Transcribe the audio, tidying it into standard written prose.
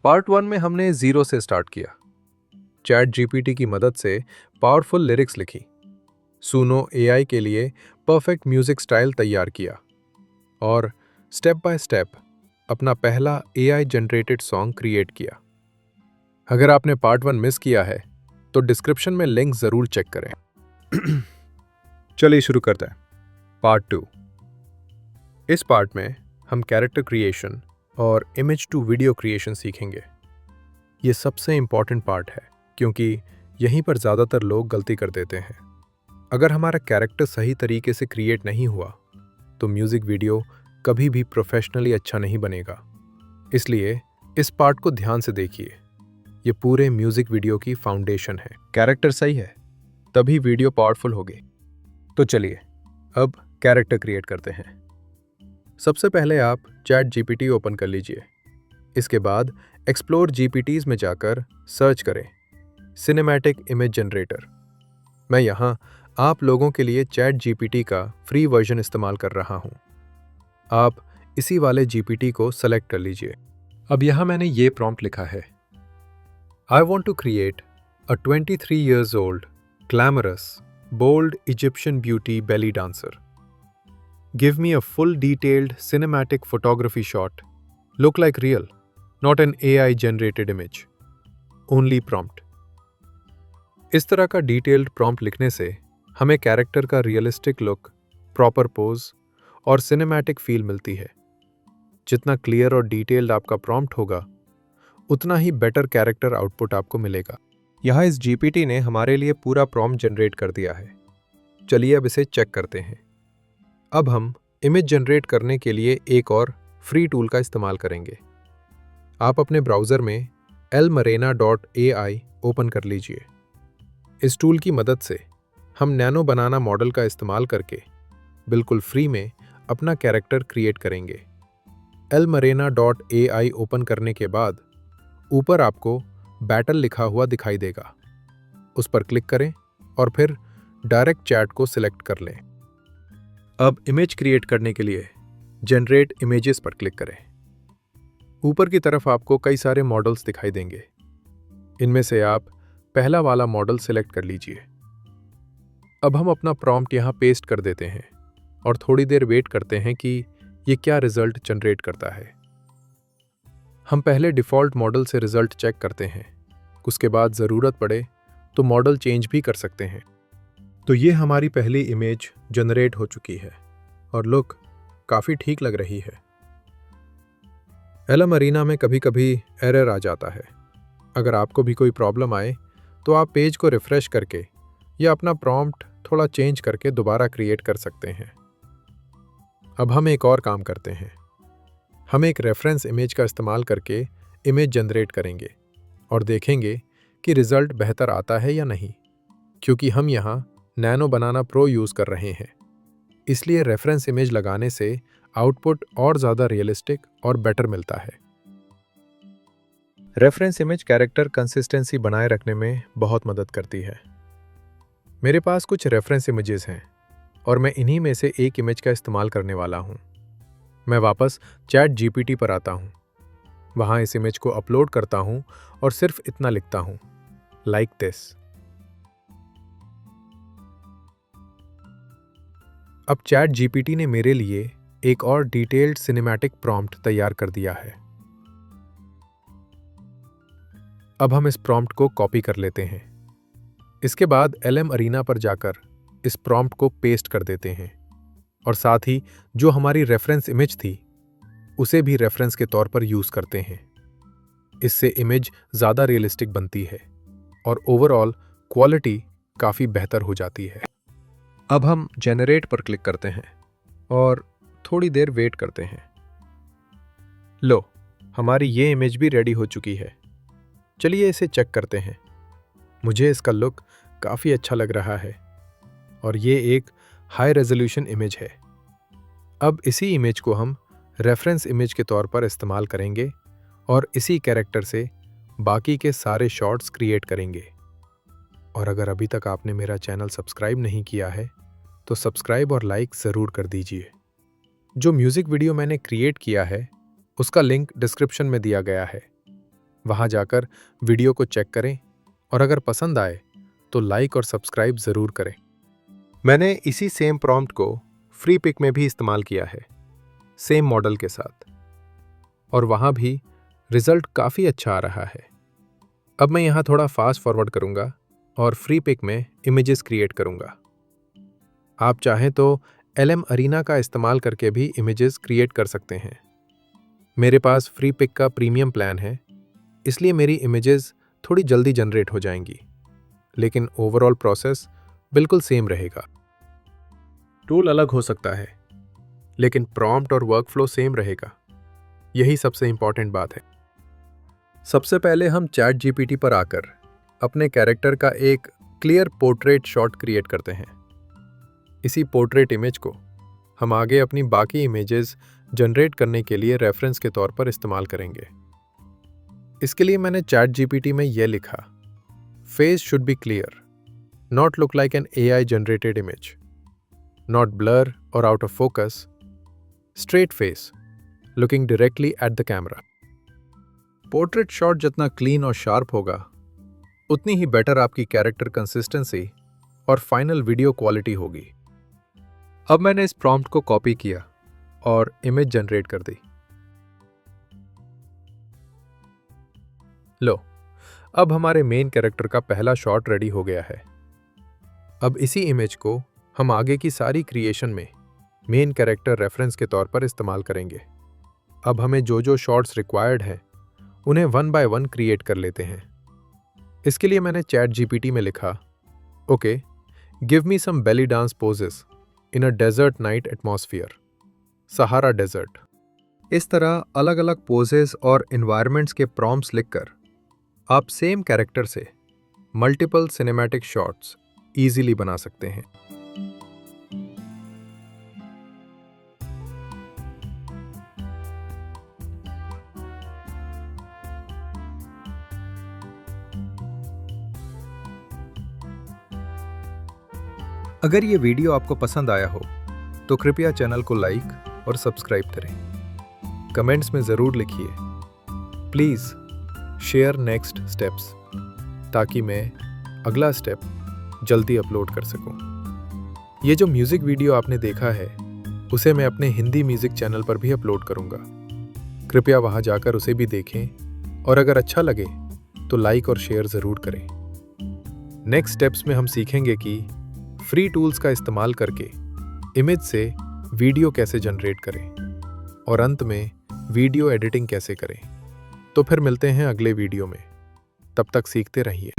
Part 1 में हमने zero से स्टार्ट किया। चैट जीपीटी की मदद से पावरफुल लिरिक्स लिखी, सुनो एआई के लिए परफेक्ट म्यूजिक स्टाइल तैयार किया और स्टेप बाय स्टेप अपना पहला एआई जनरेटेड सॉन्ग क्रिएट किया। अगर आपने पार्ट 1 मिस किया है तो डिस्क्रिप्शन में लिंक जरूर चेक करें। चलिए शुरू करते हैं पार्ट 2। इस पार्ट में हम कैरेक्टर क्रिएशन और इमेज टू वीडियो क्रिएशन सीखेंगे। ये सबसे इंपॉर्टेंट पार्ट है क्योंकि यहीं पर ज़्यादातर लोग गलती कर देते हैं। अगर हमारा कैरेक्टर सही तरीके से क्रिएट नहीं हुआ तो म्यूज़िक वीडियो कभी भी प्रोफेशनली अच्छा नहीं बनेगा। इसलिए इस पार्ट को ध्यान से देखिए। ये पूरे म्यूज़िक वीडियो की फाउंडेशन है। कैरेक्टर सही है तभी वीडियो पावरफुल होगी। तो चलिए अब कैरेक्टर क्रिएट करते हैं। सबसे पहले आप चैट जीपीटी ओपन कर लीजिए। इसके बाद एक्सप्लोर जीपीटीज में जाकर सर्च करें सिनेमैटिक इमेज जनरेटर। मैं यहाँ आप लोगों के लिए चैट जीपीटी का फ्री वर्जन इस्तेमाल कर रहा हूँ। आप इसी वाले जीपीटी को सेलेक्ट कर लीजिए। अब यहाँ मैंने ये प्रॉम्प्ट लिखा है, I want to create a 23 years old, glamorous, bold Egyptian beauty belly dancer. Give me a full detailed cinematic photography shot. Look like real, not an AI generated image. Only prompt. इस तरह का detailed prompt लिखने से हमें character का realistic look, proper pose और cinematic feel मिलती है। जितना क्लियर और डिटेल्ड आपका प्रॉम्प्ट होगा उतना ही बेटर कैरेक्टर आउटपुट आपको मिलेगा। यहाँ इस जीपीटी ने हमारे लिए पूरा प्रॉम्प्ट जनरेट कर दिया है। चलिए अब इसे चेक करते हैं। अब हम इमेज जनरेट करने के लिए एक और फ्री टूल का इस्तेमाल करेंगे। आप अपने ब्राउज़र में elmarena.ai ओपन कर लीजिए। इस टूल की मदद से हम नैनो बनाना मॉडल का इस्तेमाल करके बिल्कुल फ्री में अपना कैरेक्टर क्रिएट करेंगे। elmarena.ai ओपन करने के बाद ऊपर आपको बैटल लिखा हुआ दिखाई देगा। उस पर क्लिक करें और फिर डायरेक्ट चैट को सिलेक्ट कर लें। अब इमेज क्रिएट करने के लिए जनरेट इमेजेस पर क्लिक करें। ऊपर की तरफ आपको कई सारे मॉडल्स दिखाई देंगे। इनमें से आप पहला वाला मॉडल सिलेक्ट कर लीजिए। अब हम अपना प्रॉम्प्ट यहाँ पेस्ट कर देते हैं और थोड़ी देर वेट करते हैं कि ये क्या रिजल्ट जनरेट करता है। हम पहले डिफ़ॉल्ट मॉडल से रिजल्ट चेक करते हैं। उसके बाद ज़रूरत पड़े तो मॉडल चेंज भी कर सकते हैं। तो ये हमारी पहली इमेज जनरेट हो चुकी है और लुक काफ़ी ठीक लग रही है। एलमरीना में कभी कभी एरर आ जाता है। अगर आपको भी कोई प्रॉब्लम आए तो आप पेज को रिफ़्रेश करके या अपना प्रॉम्प्ट थोड़ा चेंज करके दोबारा क्रिएट कर सकते हैं। अब हम एक और काम करते हैं। हम एक रेफरेंस इमेज का इस्तेमाल करके इमेज जनरेट करेंगे और देखेंगे कि रिज़ल्ट बेहतर आता है या नहीं। क्योंकि हम यहाँ नैनो बनाना प्रो यूज़ कर रहे हैं, इसलिए रेफरेंस इमेज लगाने से आउटपुट और ज़्यादा रियलिस्टिक और बेटर मिलता है। रेफरेंस इमेज कैरेक्टर कंसिस्टेंसी बनाए रखने में बहुत मदद करती है। मेरे पास कुछ रेफरेंस इमेजेस हैं और मैं इन्हीं में से एक इमेज का इस्तेमाल करने वाला हूँ। मैं वापस चैट जीपीटी पर आता हूँ, वहाँ इस इमेज को अपलोड करता हूँ और सिर्फ इतना लिखता हूँ, लाइक दिस। अब चैट जीपीटी ने मेरे लिए एक और डिटेल्ड सिनेमैटिक प्रॉम्प्ट तैयार कर दिया है। अब हम इस प्रॉम्प्ट को कॉपी कर लेते हैं। इसके बाद एलएमअरीना पर जाकर इस प्रॉम्प्ट को पेस्ट कर देते हैं और साथ ही जो हमारी रेफरेंस इमेज थी उसे भी रेफरेंस के तौर पर यूज़ करते हैं। इससे इमेज ज़्यादा रियलिस्टिक बनती है और ओवरऑल क्वालिटी काफ़ी बेहतर हो जाती है। अब हम जेनरेट पर क्लिक करते हैं और थोड़ी देर वेट करते हैं। लो, हमारी ये इमेज भी रेडी हो चुकी है। चलिए इसे चेक करते हैं। मुझे इसका लुक काफ़ी अच्छा लग रहा है और ये एक हाई रेजोल्यूशन इमेज है। अब इसी इमेज को हम रेफरेंस इमेज के तौर पर इस्तेमाल करेंगे और इसी कैरेक्टर से बाकी के सारे शॉट्स क्रिएट करेंगे। और अगर अभी तक आपने मेरा चैनल सब्सक्राइब नहीं किया है तो सब्सक्राइब और लाइक ज़रूर कर दीजिए। जो म्यूज़िक वीडियो मैंने क्रिएट किया है उसका लिंक डिस्क्रिप्शन में दिया गया है। वहाँ जाकर वीडियो को चेक करें और अगर पसंद आए तो लाइक और सब्सक्राइब ज़रूर करें। मैंने इसी सेम प्रॉम्प्ट को फ्री पिक में भी इस्तेमाल किया है, सेम मॉडल के साथ, और वहाँ भी रिजल्ट काफ़ी अच्छा आ रहा है। अब मैं यहाँ थोड़ा फास्ट फॉरवर्ड करूँगा और फ्री पिक में इमेजेस क्रिएट करूँगा। आप चाहें तो LM अरीना का इस्तेमाल करके भी इमेजेस क्रिएट कर सकते हैं। मेरे पास फ्री पिक का प्रीमियम प्लान है, इसलिए मेरी इमेजेस थोड़ी जल्दी जनरेट हो जाएंगी, लेकिन ओवरऑल प्रोसेस बिल्कुल सेम रहेगा। टूल अलग हो सकता है, लेकिन प्रॉम्प्ट और वर्कफ्लो सेम रहेगा। यही सबसे इंपॉर्टेंट बात है। सबसे पहले हम चैट जीपीटी पर आकर अपने कैरेक्टर का एक क्लियर पोर्ट्रेट शॉट क्रिएट करते हैं। इसी पोर्ट्रेट इमेज को हम आगे अपनी बाकी इमेजेस जनरेट करने के लिए रेफरेंस के तौर पर इस्तेमाल करेंगे। इसके लिए मैंने चैट जीपीटी में यह लिखा, face should be clear, not look like an AI generated image, not blur और out of focus, straight face, looking directly at the camera. Portrait shot जितना क्लीन और शार्प होगा, उतनी ही बेटर आपकी कैरेक्टर कंसिस्टेंसी और फाइनल वीडियो क्वालिटी होगी। अब मैंने इस प्रॉम्प्ट को कॉपी किया और इमेज जनरेट कर दी। लो, अब हमारे मेन कैरेक्टर का पहला शॉट रेडी हो गया है। अब इसी इमेज को हम आगे की सारी क्रिएशन में मेन कैरेक्टर रेफरेंस के तौर पर इस्तेमाल करेंगे। अब हमें जो जो शॉट्स रिक्वायर्ड हैं, उन्हें 1 बाय 1 क्रिएट कर लेते हैं। इसके लिए मैंने चैट जीपीटी में लिखा, okay, give me some belly dance poses in a desert night atmosphere, Sahara desert. इस तरह अलग अलग पोजेस और एनवायरनमेंट्स के प्रॉम्प्ट्स लिखकर आप सेम कैरेक्टर से मल्टीपल सिनेमैटिक शॉट्स इजीली बना सकते हैं। अगर ये वीडियो आपको पसंद आया हो तो कृपया चैनल को लाइक और सब्सक्राइब करें। कमेंट्स में ज़रूर लिखिए, प्लीज़ शेयर नेक्स्ट स्टेप्स, ताकि मैं अगला स्टेप जल्दी अपलोड कर सकूं। ये जो म्यूज़िक वीडियो आपने देखा है, उसे मैं अपने हिंदी म्यूज़िक चैनल पर भी अपलोड करूंगा। कृपया वहां जाकर उसे भी देखें और अगर अच्छा लगे तो लाइक और शेयर ज़रूर करें। नेक्स्ट स्टेप्स में हम सीखेंगे कि फ्री टूल्स का इस्तेमाल करके इमेज से वीडियो कैसे जनरेट करें और अंत में वीडियो एडिटिंग कैसे करें। तो फिर मिलते हैं अगले वीडियो में। तब तक सीखते रहिए।